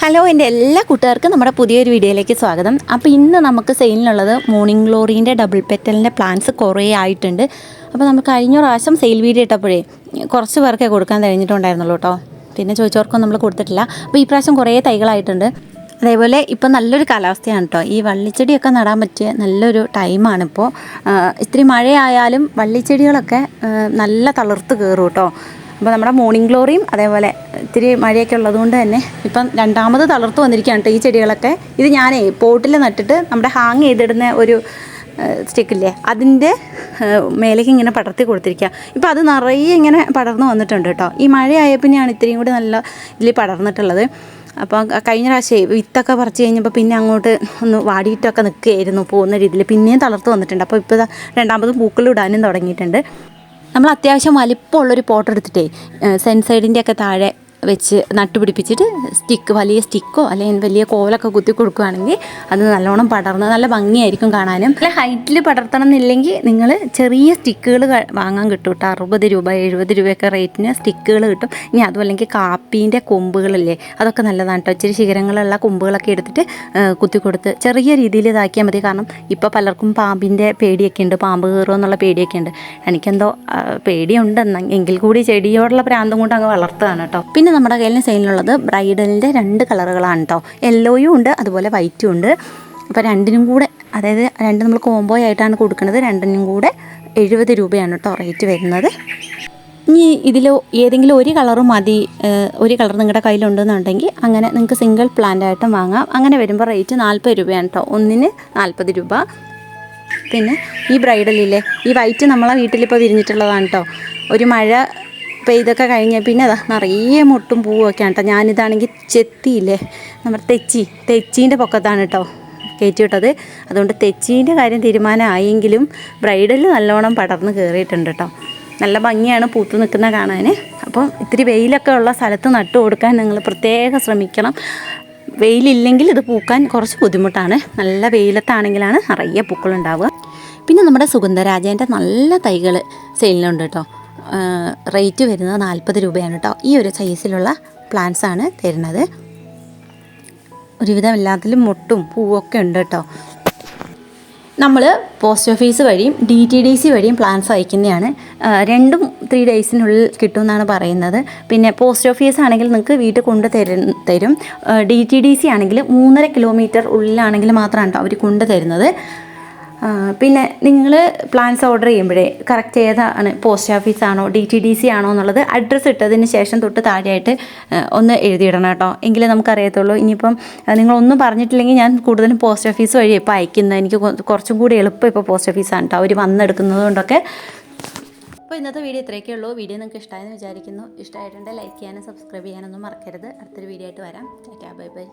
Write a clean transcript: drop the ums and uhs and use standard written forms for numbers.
Hello എൻ്റെ എല്ലാ കൂട്ടുകാർക്കും നമ്മുടെ പുതിയൊരു വീഡിയോയിലേക്ക് സ്വാഗതം. അപ്പോൾ ഇന്ന് നമുക്ക് സെയിലിനുള്ളത് മോർണിംഗ് ഗ്ലോറീൻ്റെ ഡബിൾ പെറ്റലിൻ്റെ പ്ലാന്റ്സ് കുറേ ആയിട്ടുണ്ട്. അപ്പോൾ നമ്മൾ കഴിഞ്ഞ പ്രാവശ്യം സെയിൽ വീഡിയോ ഇട്ടപ്പോഴേ കുറച്ച് പേർക്കേ കൊടുക്കാൻ കഴിഞ്ഞിട്ടുണ്ടായിരുന്നുള്ളൂ കേട്ടോ. പിന്നെ ചോദിച്ചവർക്കൊന്നും നമ്മൾ കൊടുത്തിട്ടില്ല. അപ്പോൾ ഈ പ്രാവശ്യം കുറേ തൈകളായിട്ടുണ്ട്. അതേപോലെ ഇപ്പോൾ നല്ലൊരു കാലാവസ്ഥയാണ് കേട്ടോ. ഈ വള്ളിച്ചെടിയൊക്കെ നടാൻ പറ്റിയ നല്ലൊരു ടൈമാണിപ്പോൾ. ഇത്തിരി മഴയായാലും വള്ളിച്ചെടികളൊക്കെ നല്ല തളിർത്ത് കയറും കേട്ടോ. അപ്പോൾ നമ്മുടെ മോർണിംഗ് ഗ്ലോറിയും അതേപോലെ ഇത്തിരി മഴയൊക്കെ ഉള്ളതുകൊണ്ട് തന്നെ ഇപ്പം രണ്ടാമത് തളർത്ത് വന്നിരിക്കുകയാണ് കേട്ടോ ഈ ചെടികളൊക്കെ. ഇത് ഞാനേ പോട്ടിൽ നട്ടിട്ട് നമ്മുടെ ഹാങ് ചെയ്തിടുന്ന ഒരു സ്റ്റിക്കില്ലേ അതിൻ്റെ മേലേക്ക് ഇങ്ങനെ പടർത്തി കൊടുത്തിരിക്കുക. ഇപ്പോൾ അത് നിറയെ ഇങ്ങനെ പടർന്ന് വന്നിട്ടുണ്ട് കേട്ടോ. ഈ മഴയായ പിന്നെയാണ് ഇത്രയും കൂടി നല്ല ഇതിൽ പടർന്നിട്ടുള്ളത്. അപ്പോൾ കഴിഞ്ഞ പ്രാവശ്യം വിത്തൊക്കെ പറിച്ച് കഴിഞ്ഞപ്പോൾ പിന്നെ അങ്ങോട്ട് ഒന്ന് വാടിയിട്ടൊക്കെ നിൽക്കുകയായിരുന്നു പോകുന്ന രീതിയിൽ. പിന്നെയും തളർത്ത് വന്നിട്ടുണ്ട്. അപ്പോൾ ഇപ്പോൾ രണ്ടാമതും പൂക്കളിടാനും തുടങ്ങിയിട്ടുണ്ട്. നമ്മൾ അത്യാവശ്യം വലിപ്പമുള്ളൊരു പോട്ട് എടുത്തിട്ടേ സെൻസൈഡിൻ്റെ ഒക്കെ താഴെ വെച്ച് നട്ടുപിടിപ്പിച്ചിട്ട് വലിയ സ്റ്റിക്കോ അല്ലെങ്കിൽ വലിയ കോലൊക്കെ കുത്തി കൊടുക്കുകയാണെങ്കിൽ അത് നല്ലോണം പടർന്ന് നല്ല ഭംഗിയായിരിക്കും കാണാനും. നല്ല ഹൈറ്റിൽ പടർത്തണം എന്നില്ലെങ്കിൽ നിങ്ങൾ ചെറിയ സ്റ്റിക്കുകൾ വാങ്ങാൻ കിട്ടും കേട്ടോ. 60 രൂപ 70 രൂപയൊക്കെ റേറ്റിന് സ്റ്റിക്കുകൾ കിട്ടും. ഇനി അതും അല്ലെങ്കിൽ കാപ്പീൻ്റെ കൊമ്പുകളില്ലേ അതൊക്കെ നല്ലതാണ് കേട്ടോ. ഇച്ചിരി ശിഖരങ്ങളുള്ള കൊമ്പുകളൊക്കെ എടുത്തിട്ട് കുത്തി കൊടുത്ത് ചെറിയ രീതിയിൽ ഇതാക്കിയാൽ മതി. കാരണം ഇപ്പോൾ പലർക്കും പാമ്പിൻ്റെ പേടിയൊക്കെ ഉണ്ട്, പാമ്പ് കയറുമോ എന്നുള്ള പേടിയൊക്കെ ഉണ്ട്. എനിക്കെന്തോ പേടിയുണ്ടെങ്കിൽ കൂടി ചെടിയോടുള്ള പ്രാന്തം കൊണ്ട് അങ്ങ് വളർത്തുകയാണ് കേട്ടോ. പിന്നെ നമ്മുടെ കയ്യിൽ സെയിലിനുള്ളത് ബ്രൈഡലിൻ്റെ 2 കളറുകളാണ് കേട്ടോ. യെല്ലോയും ഉണ്ട് അതുപോലെ വൈറ്റും ഉണ്ട്. അപ്പോൾ രണ്ടിനും കൂടെ, അതായത് രണ്ട് നമ്മൾ കോംബോ ആയിട്ടാണ് കൊടുക്കുന്നത്. രണ്ടിനും കൂടെ 70 രൂപയാണ് കേട്ടോ റേറ്റ് വരുന്നത്. ഇനി ഇതിൽ ഏതെങ്കിലും ഒരു കളറ് മതി, ഒരു കളർ നിങ്ങളുടെ കയ്യിലുണ്ടെന്നുണ്ടെങ്കിൽ അങ്ങനെ നിങ്ങൾക്ക് സിംഗിൾ പ്ലാന്റ് ആയിട്ടും വാങ്ങാം. അങ്ങനെ വരുമ്പോൾ റേറ്റ് 40 രൂപയാണ് കേട്ടോ. ഒന്നിന് 40 രൂപ. പിന്നെ ഈ ബ്രൈഡലില്ലേ ഈ വൈറ്റ് നമ്മളെ വീട്ടിലിപ്പോൾ വിരിഞ്ഞിട്ടുള്ളതാണ് കേട്ടോ. ഒരു മഴ പെയ്തൊക്കെ കഴിഞ്ഞാൽ പിന്നെ അതാ നിറയെ മുട്ടും പൂവൊക്കെയാണ് കേട്ടോ. ഞാനിതാണെങ്കിൽ ചെത്തിയില്ലേ നമ്മുടെ തെച്ചീൻ്റെ പൊക്കത്താണ് കേട്ടോ കയറ്റി വിട്ടത്. അതുകൊണ്ട് തെച്ചീൻ്റെ കാര്യം തീരുമാനമായെങ്കിലും ബ്രൈഡൽ നല്ലോണം പടർന്ന് കയറിയിട്ടുണ്ട് കേട്ടോ. നല്ല ഭംഗിയാണ് പൂത്ത് നിൽക്കുന്ന കാണാൻ. അപ്പം ഇത്തിരി വെയിലൊക്കെ ഉള്ള സ്ഥലത്ത് നട്ടു കൊടുക്കാൻ നിങ്ങൾ പ്രത്യേകം ശ്രമിക്കണം. വെയിലില്ലെങ്കിൽ ഇത് പൂക്കാൻ കുറച്ച് ബുദ്ധിമുട്ടാണ്. നല്ല വെയിലത്താണെങ്കിലാണ് നിറയെ പൂക്കളുണ്ടാവുക. പിന്നെ നമ്മുടെ സുഗന്ധരാജേൻ്റെ നല്ല തൈകൾ സെയിലിനുണ്ട് കേട്ടോ. റേറ്റ് വരുന്നത് 40 രൂപയാണ് കേട്ടോ. ഈ ഒരു സൈസിലുള്ള പ്ലാന്റ്സാണ് തരുന്നത്. ഒരുവിധം എല്ലാത്തിലും മുട്ടും പൂവൊക്കെ ഉണ്ട് കേട്ടോ. നമ്മൾ പോസ്റ്റ് ഓഫീസ് വഴിയും DTDC വഴിയും പ്ലാന്റ്സ് അയക്കുന്നതാണ്. 2-3 ഡേയ്സിനുള്ളിൽ കിട്ടുമെന്നാണ് പറയുന്നത്. പിന്നെ പോസ്റ്റ് ഓഫീസ് ആണെങ്കിൽ നിങ്ങൾക്ക് വീട്ടിൽ കൊണ്ട് തരും. DTDC ആണെങ്കിൽ 3.5 കിലോമീറ്റർ ഉള്ളിലാണെങ്കിൽ മാത്രമാണ് കേട്ടോ അവർ കൊണ്ട് തരുന്നത്. പിന്നെ നിങ്ങൾ പ്ലാന്റ്സ് ഓർഡർ ചെയ്യുമ്പോഴേ കറക്റ്റ് ഏതാണ് പോസ്റ്റ് ഓഫീസാണോ DTDC ആണോ എന്നുള്ളത് അഡ്രസ്സ് ഇട്ടതിന് ശേഷം തൊട്ട് താഴെയായിട്ട് ഒന്ന് എഴുതിയിടണം കേട്ടോ. എങ്കിലേ നമുക്കറിയത്തുള്ളൂ. ഇനിയിപ്പം നിങ്ങളൊന്നും പറഞ്ഞിട്ടില്ലെങ്കിൽ ഞാൻ കൂടുതലും പോസ്റ്റ് ഓഫീസ് വഴി ഇപ്പോൾ അയക്കുന്നത്. എനിക്ക് കുറച്ചും കൂടി എളുപ്പം ഇപ്പോൾ പോസ്റ്റ് ഓഫീസാണ് കേട്ടോ അവർ വന്നെടുക്കുന്നത് കൊണ്ടൊക്കെ. അപ്പോൾ ഇന്നത്തെ വീഡിയോ ഇത്രയൊക്കെ ഉള്ളൂ. വീഡിയോ നിങ്ങൾക്ക് ഇഷ്ടമായെന്ന് വിചാരിക്കുന്നു. ഇഷ്ടമായിട്ടുണ്ടെങ്കിൽ ലൈക്ക് ചെയ്യാനും സബ്സ്ക്രൈബ് ചെയ്യാനൊന്നും മറക്കരുത്. അടുത്തൊരു വീഡിയോ ആയിട്ട് വരാം. Bye bye.